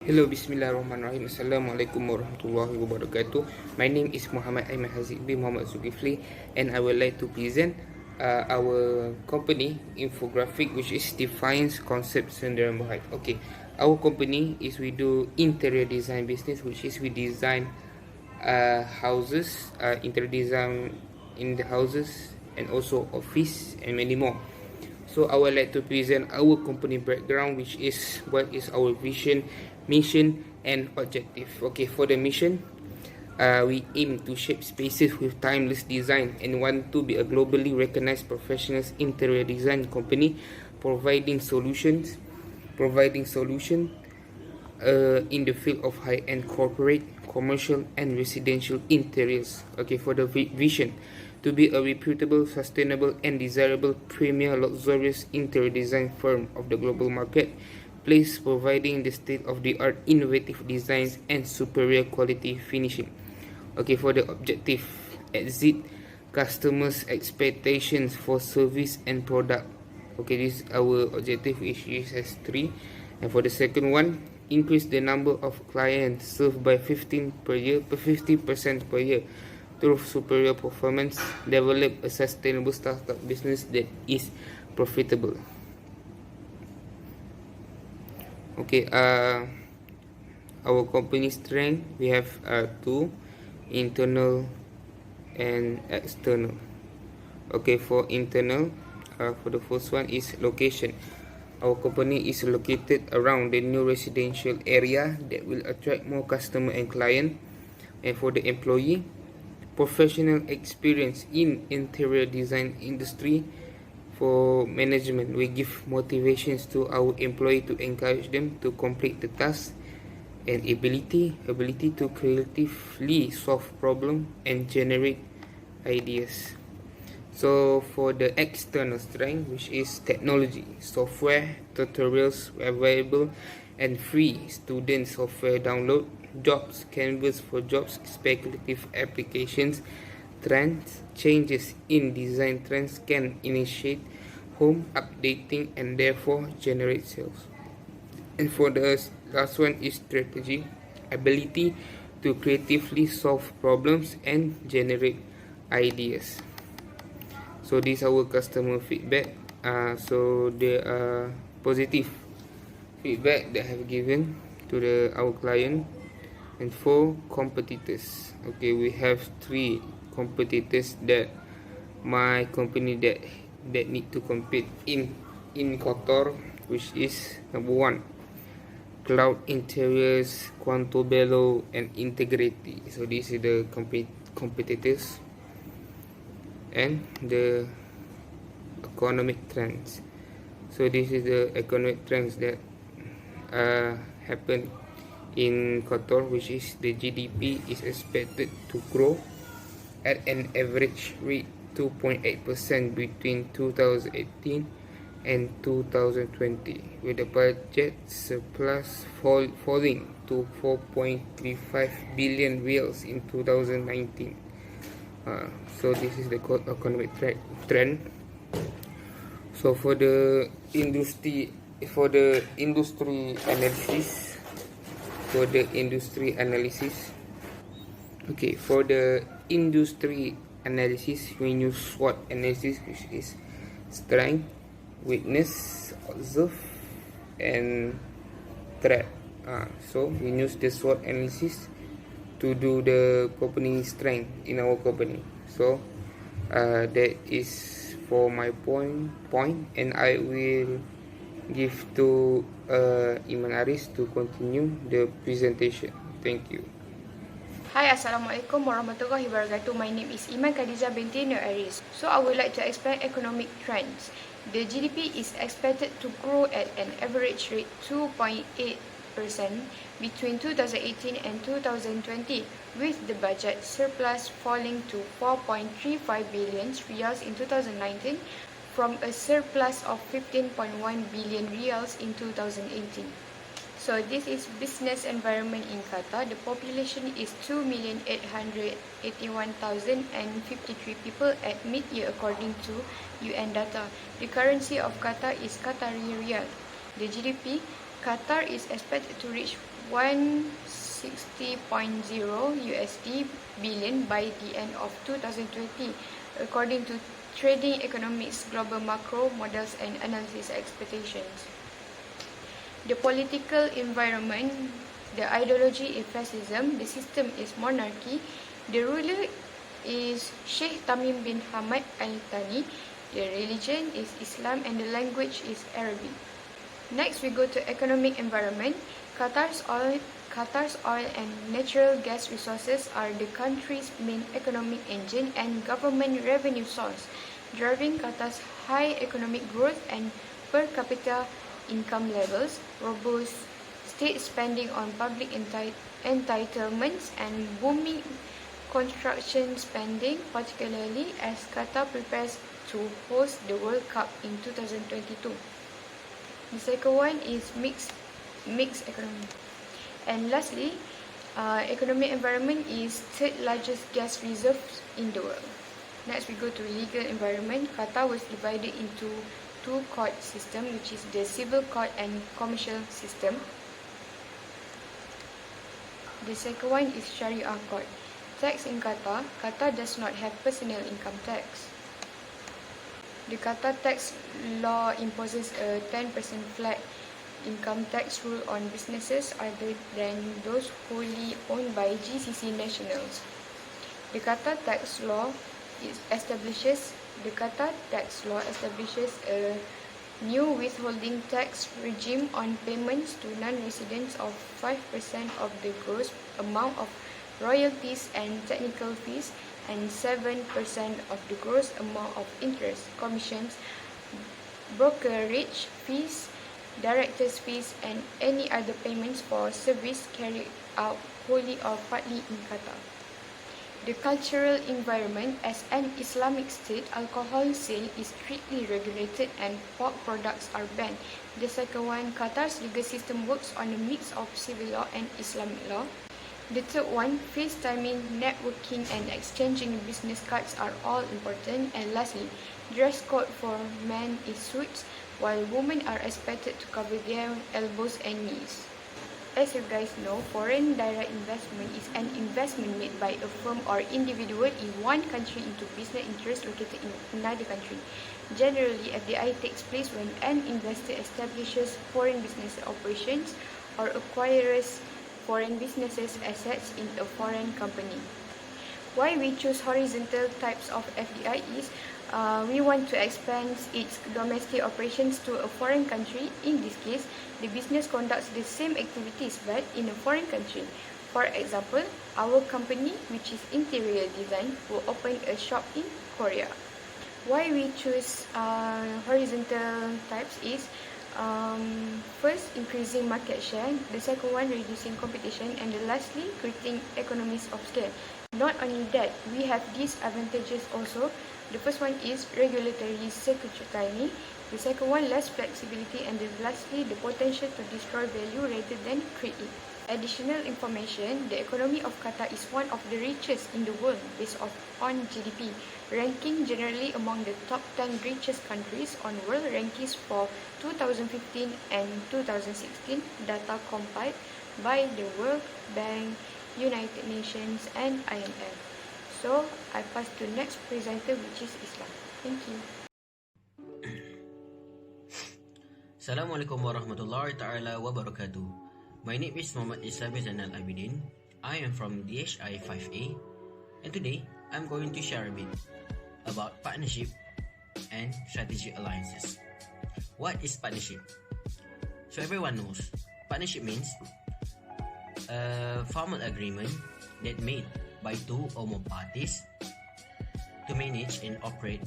Hello, Bismillahirrahmanirrahim. Assalamualaikum warahmatullahi wabarakatuh. My name is Muhammad Aiman Haziq bin Muhammad Zulkifli, and I would like to present our company infographic, which is defines concept Sundaram Bahai. Okay, our company is we do interior design business, which is we design houses, interior design in the houses, and also office and many more. So I would like to present our company background, which is what is our vision, mission, and objective. Okay, for the mission, we aim to shape spaces with timeless design and want to be a globally recognized professional interior design company, providing solutions in the field of high-end corporate, commercial, and residential interiors. Okay, for the vision, to be a reputable, sustainable, and desirable premier luxurious interior design firm of the global market, place providing the state-of-the-art innovative designs and superior quality finishing. Okay, for the objective, exceed customers' expectations for service and product. Okay, this is our objective, which has 3. And for the second one, increase the number of clients served by 50% per year through superior performance, develop a sustainable startup business that is profitable. Okay, our company strength, we have 2, internal and external. Okay, for internal, for the first one is location. Our company is located around the new residential area that will attract more customer and client. And for the employee, professional experience in interior design industry. For management, we give motivations to our employee to encourage them to complete the task, and ability to creatively solve problem and generate ideas. So for the external strength, which is technology, software, tutorials available and free student software download, jobs, canvas for jobs, speculative applications, trends, changes in design trends can initiate home updating and therefore generate sales. And for the last one is strategy, ability to creatively solve problems and generate ideas. So this is our customer feedback. So there are positive feedback that have given to our client. And 4 competitors. Okay, we have 3 competitors that my company that need to compete in Qatar, which is number 1, Cloud Interiors, Quantobello, and Integrity. So this is the competitors. And the economic trends. So this is the economic trends that happen in Qatar, which is the GDP is expected to grow at an average rate 2.8% between 2018 and 2020, with the budget surplus falling to 4.35 billion reals in 2019. So this is the economic trend. So for the industry analysis, okay, for the industry analysis, we use SWOT analysis, which is strength, weakness, observe, and threat. So we use the SWOT analysis to do the company strength in our company. So that is for my point, and I will give to Iman Aris to continue the presentation. Thank you. Hi, Assalamualaikum warahmatullahi wabarakatuh. My name is Iman Khadijah binti Nur Aris. So I would like to explain economic trends. The GDP is expected to grow at an average rate 2.8% between 2018 and 2020, with the budget surplus falling to 4.35 billion riyals in 2019 from a surplus of 15.1 billion riyals in 2018. So this is business environment in Qatar. The population is 2,881,053 people at mid-year according to UN data. The currency of Qatar is Qatari Riyal. The GDP, Qatar is expected to reach 160.0 USD billion by the end of 2020, according to Trading Economics Global Macro Models and Analysis Expectations. The political environment, the ideology is fascism, the system is monarchy, the ruler is Sheikh Tamim bin Hamad Al Thani, the religion is Islam, and the language is Arabic. Next, we go to economic environment. Qatar's oil and natural gas resources are the country's main economic engine and government revenue source, driving Qatar's high economic growth and per capita income levels, robust state spending on public entitlements, and booming construction spending, particularly as Qatar prepares to host the World Cup in 2022. The second one is mixed economy. And lastly, economic environment is third largest gas reserves in the world. Next, we go to legal environment. Qatar was divided into two court system, which is the civil court and commercial system. The second one is Sharia court. Tax in Qatar. Qatar does not have personal income tax. The Qatar tax law imposes a 10% flat income tax rule on businesses other than those wholly owned by GCC nationals. The Qatar tax law establishes a new withholding tax regime on payments to non-residents of 5% of the gross amount of royalties and technical fees, and 7% of the gross amount of interest, commissions, brokerage fees, directors' fees, and any other payments for service carried out wholly or partly in Qatar. The cultural environment. As an Islamic state, alcohol sale is strictly regulated and pork products are banned. The second one, Qatar's legal system works on a mix of civil law and Islamic law. The third one, FaceTiming, networking, and exchanging business cards are all important. And lastly, dress code for men is suits, while women are expected to cover their elbows and knees. As you guys know, foreign direct investment is an investment made by a firm or individual in one country into business interests located in another country. Generally, FDI takes place when an investor establishes foreign business operations or acquires foreign businesses assets in a foreign company. Why we choose horizontal types of FDI is we want to expand its domestic operations to a foreign country. In this case, the business conducts the same activities but in a foreign country. For example, our company, which is interior design, will open a shop in Korea. Why we choose horizontal types is first, increasing market share. The second one, reducing competition. And lastly, creating economies of scale. Not only that, we have these advantages also. The first one is regulatory security. The second one, less flexibility. And lastly, the potential to destroy value rather than create it. Additional information, the economy of Qatar is one of the richest in the world based on GDP, ranking generally among the top 10 richest countries on world rankings for 2015 and 2016, data compiled by the World Bank, United Nations, and IMF. So, I pass to next presenter, which is Islam. Thank you. Assalamualaikum warahmatullahi ta'ala wabarakatuh. My name is Muhammad Islam Zainal Abidin. I am from DHI 5A, and today I'm going to share a bit about partnership and strategic alliances. What is partnership? So everyone knows, partnership means a formal agreement that made by two or more parties to manage and operate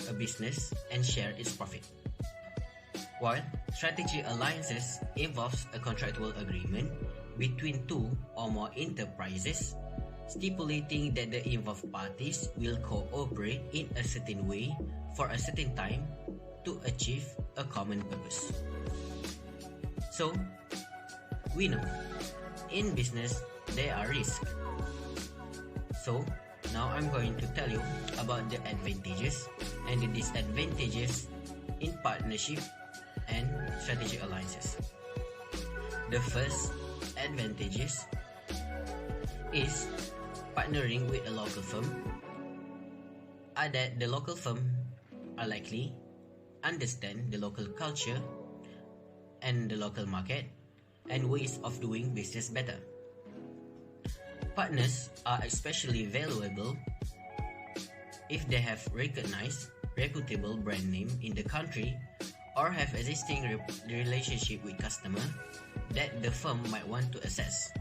a business and share its profit. While strategic alliances involves a contractual agreement between two or more enterprises, stipulating that the involved parties will cooperate in a certain way for a certain time to achieve a common purpose. So, we know, in business, there are risks. So, now I'm going to tell you about the advantages and the disadvantages in partnership and strategic alliances. The first disadvantages is partnering with a local firm are that the local firm are likely understand the local culture and the local market and ways of doing business better. Partners are especially valuable if they have recognized reputable brand name in the country or have existing relationship with customer that the firm might want to access.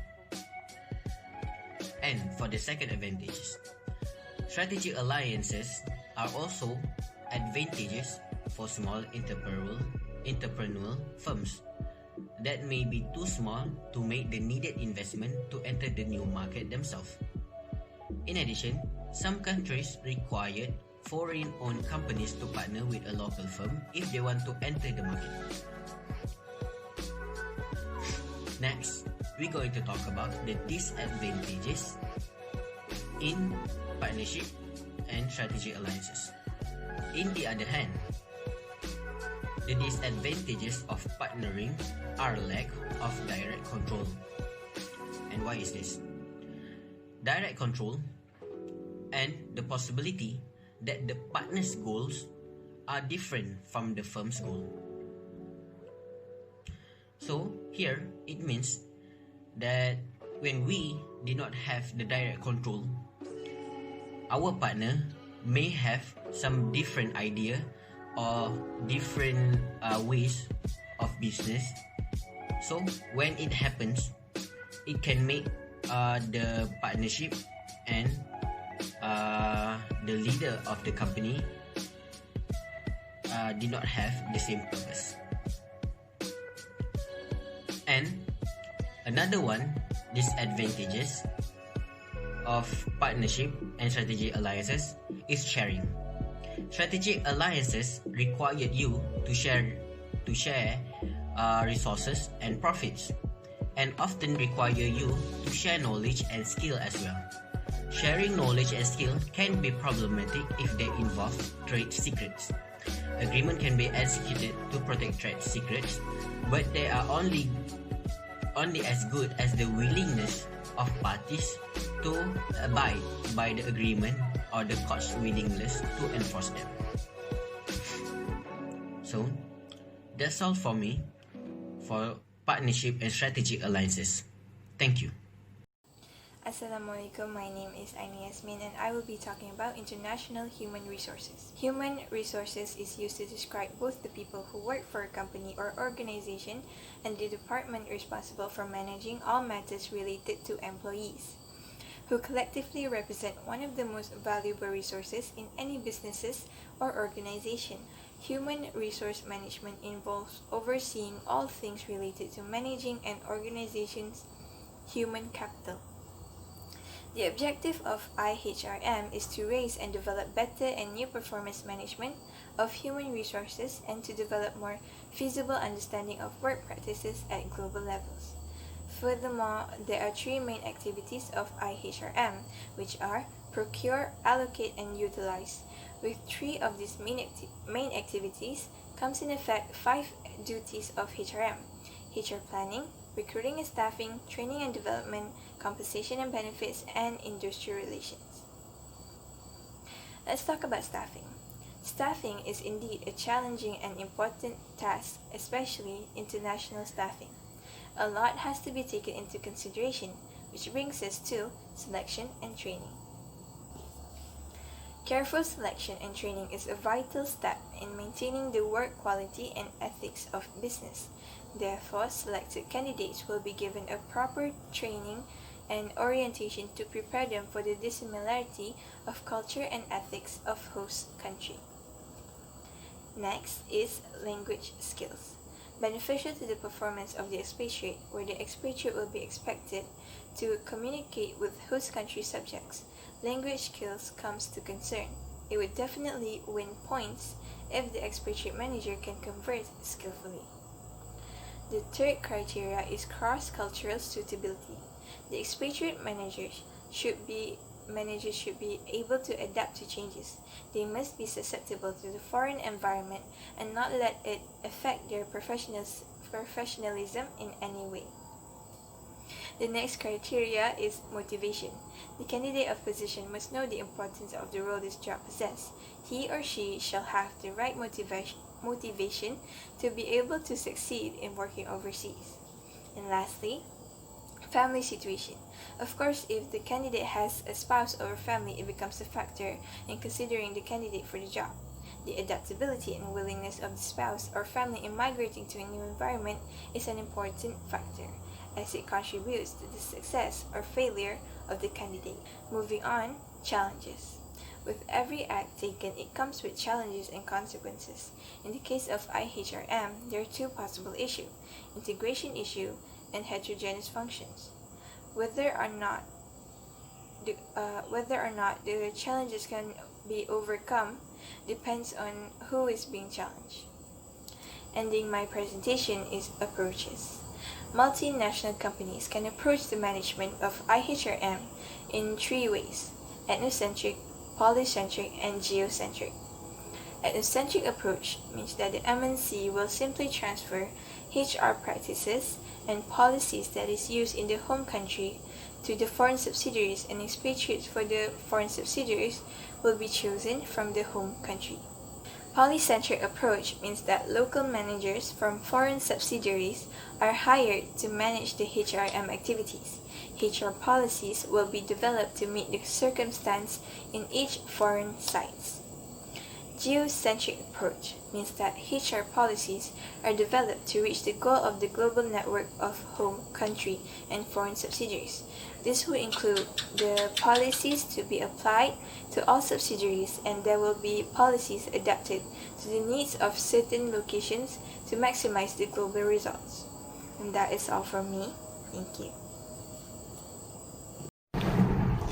And for the second advantage, strategic alliances are also advantageous for small entrepreneurial firms that may be too small to make the needed investment to enter the new market themselves. In addition, some countries require foreign-owned companies to partner with a local firm if they want to enter the market. Next, we're going to talk about the disadvantages in partnership and strategic alliances. In the other hand, the disadvantages of partnering are lack of direct control. And why is this? Direct control and the possibility that the partner's goals are different from the firm's goal. So here it means that when we did not have the direct control, our partner may have some different idea or different ways of business. So when it happens, it can make the partnership and the leader of the company did not have the same purpose. And another one, disadvantages of partnership and strategic alliances is sharing. Strategic alliances require you to share resources and profits, and often require you to share knowledge and skill as well. Sharing knowledge and skill can be problematic if they involve trade secrets. Agreement can be executed to protect trade secrets, but they are only as good as the willingness of parties to abide by the agreement or the court's willingness to enforce them. So, that's all for me for partnership and strategic alliances. Thank you. Assalamualaikum, my name is Aini Yasmin and I will be talking about international human resources. Human resources is used to describe both the people who work for a company or organization and the department responsible for managing all matters related to employees, who collectively represent one of the most valuable resources in any businesses or organization. Human resource management involves overseeing all things related to managing an organization's human capital. The objective of IHRM is to raise and develop better and new performance management of human resources and to develop more feasible understanding of work practices at global levels. Furthermore, there are three main activities of IHRM, which are procure, allocate, and utilize. With three of these main activities comes in effect 5 duties of HRM: HR planning, recruiting and staffing, training and development, compensation and benefits, and industrial relations. Let's talk about staffing. Staffing is indeed a challenging and important task, especially international staffing. A lot has to be taken into consideration, which brings us to selection and training. Careful selection and training is a vital step in maintaining the work quality and ethics of business. Therefore, selected candidates will be given a proper training and orientation to prepare them for the dissimilarity of culture and ethics of host country. Next is language skills. Beneficial to the performance of the expatriate, where the expatriate will be expected to communicate with host country subjects. Language skills comes to concern. It would definitely win points if the expatriate manager can convert skillfully. The third criteria is cross-cultural suitability. The expatriate managers should be able to adapt to changes. They must be susceptible to the foreign environment and not let it affect their professionalism in any way. The next criteria is motivation. The candidate of position must know the importance of the role this job possesses. He or she shall have the right motivation to be able to succeed in working overseas. And lastly, family situation. Of course, if the candidate has a spouse or a family, it becomes a factor in considering the candidate for the job. The adaptability and willingness of the spouse or family in migrating to a new environment is an important factor, as it contributes to the success or failure of the candidate. Moving on, challenges. With every act taken, it comes with challenges and consequences. In the case of IHRM, there are two possible issues: integration issue and heterogeneous functions. Whether or not the challenges can be overcome depends on who is being challenged. Ending my presentation is approaches. Multinational companies can approach the management of IHRM in three ways: ethnocentric, polycentric, and geocentric. Ethnocentric approach means that the MNC will simply transfer HR practices and policies that is used in the home country to the foreign subsidiaries, and expatriates for the foreign subsidiaries will be chosen from the home country. Polycentric approach means that local managers from foreign subsidiaries are hired to manage the HRM activities. HR policies will be developed to meet the circumstance in each foreign sites. Geocentric approach means that HR policies are developed to reach the goal of the global network of home country and foreign subsidiaries. This will include the policies to be applied to all subsidiaries, and there will be policies adapted to the needs of certain locations to maximize the global results. And that is all from me. Thank you.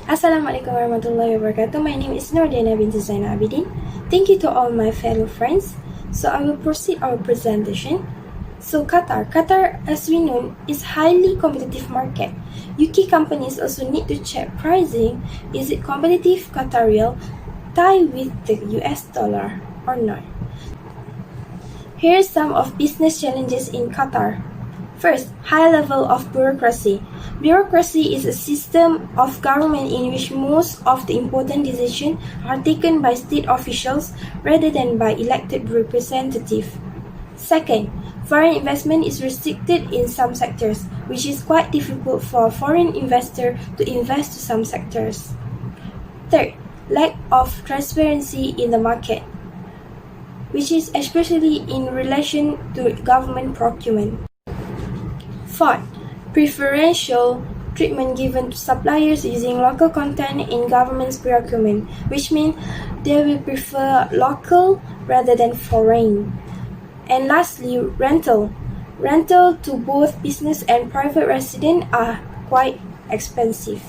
Assalamualaikum warahmatullahi wabarakatuh. My name is Nordina binti Zainal Abidin. Thank you to all my fellow friends. So I will proceed our presentation. So Qatar, as we know, is highly competitive market. UK companies also need to check pricing. Is it competitive Qatar real tie with the US dollar or not? Here are some of business challenges in Qatar. First, high level of bureaucracy. Bureaucracy is a system of government in which most of the important decisions are taken by state officials rather than by elected representatives. Second, foreign investment is restricted in some sectors, which is quite difficult for a foreign investor to invest to some sectors. Third, lack of transparency in the market, which is especially in relation to government procurement. Fourth, preferential treatment given to suppliers using local content in government's procurement, which means they will prefer local rather than foreign. And lastly, rental. Rental to both business and private resident are quite expensive.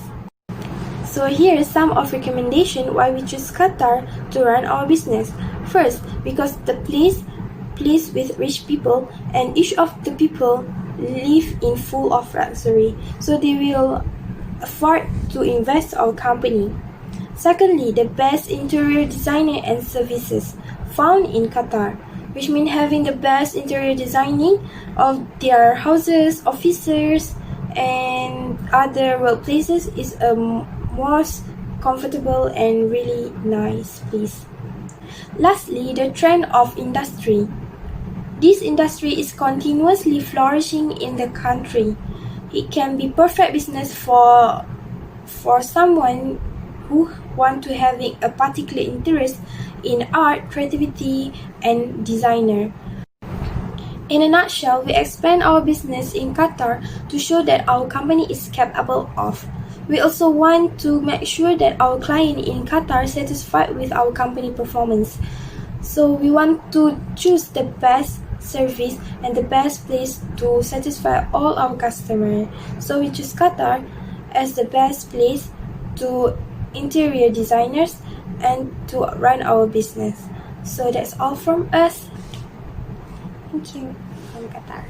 So here are some of recommendation why we choose Qatar to run our business. First, because the place with rich people, and each of the people live in full of luxury, so they will afford to invest our company. Secondly, the best interior designer and services found in Qatar, which means having the best interior designing of their houses, offices, and other workplaces is a most comfortable and really nice place. Lastly, the trend of industry. This industry is continuously flourishing in the country. It can be perfect business for someone who want to having a particular interest in art, creativity, and designer. In a nutshell, we expand our business in Qatar to show that our company is capable of. We also want to make sure that our client in Qatar is satisfied with our company performance. So we want to choose the best service and the best place to satisfy all our customers. So we choose Qatar as the best place to interior designers and to run our business. So that's all from us. Thank you from Qatar.